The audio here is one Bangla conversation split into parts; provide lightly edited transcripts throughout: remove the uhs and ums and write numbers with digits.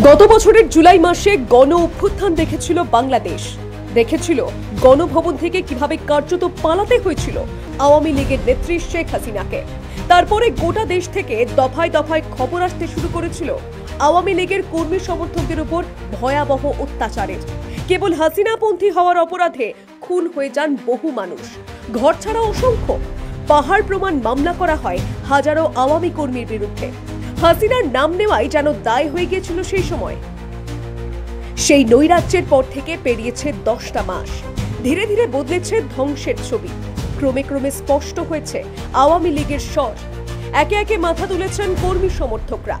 গত বছরের জুলাই মাসে গণ অভ্যুত্থান দেখেছিল বাংলাদেশ, দেখেছিল গণভবন থেকে কিভাবে কার্যত পালাতে হয়েছিল আওয়ামী লীগের নেত্রী শেখ হাসিনাকে। তারপরে গোটা দেশ থেকে দফায় দফায় খবর আসতে শুরু করেছিল আওয়ামী লীগের কর্মী সমর্থকদের উপর ভয়াবহ অত্যাচারের। কেবল হাসিনাপন্থী হওয়ার অপরাধে খুন হয়ে যান বহু মানুষ, ঘর ছাড়া অসংখ্য, পাহাড় প্রমাণ মামলা করা হয় হাজারো আওয়ামী কর্মীর বিরুদ্ধে। হাসিনার নাম নেওয়াই যেন দায় হয়ে গিয়েছিল সেই সময়। সেই নৈরাজ্যের পর থেকে পেরিয়েছে 10টা মাস, ধীরে ধীরে বদলেছে ধ্বংসের ছবি। ক্রমে ক্রমে স্পষ্ট হয়েছে আওয়ামী লীগের স্বর। একে একে মাথা তুলেছেন কর্মী সমর্থকরা,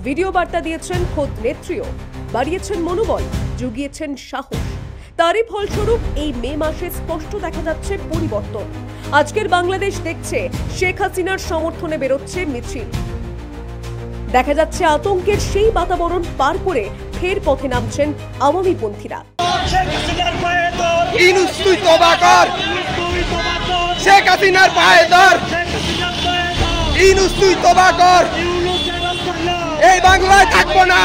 ভিডিও বার্তা দিয়েছেন খোদ নেত্রীও, বাড়িয়েছেন মনোবল, জুগিয়েছেন সাহস। তারই ফলস্বরূপ এই মে মাসে স্পষ্ট দেখা যাচ্ছে পরিবর্তন। আজকের বাংলাদেশ দেখছে শেখ হাসিনার সমর্থনে বেরোচ্ছে মিছিল। দেখা যাচ্ছে আতঙ্কের সেই বাতাবরণ পার করে ফের পথে নামছেন আওয়ামী পন্থীরা। শেখ হাসিনার পায়ে ধর, ইনুস তুই তোবা কর, এই বাংলায় থাকবো না,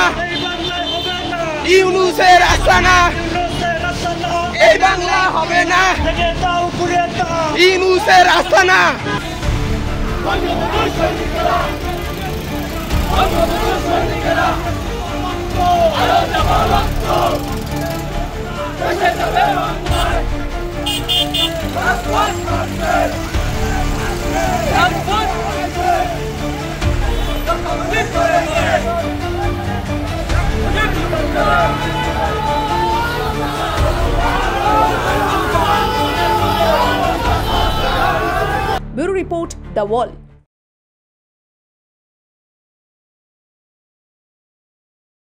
ইউনুসের আস্তানা, এই বাংলা হবে না, ইউনুসের আস্তানা। Bureau Report, The Wall।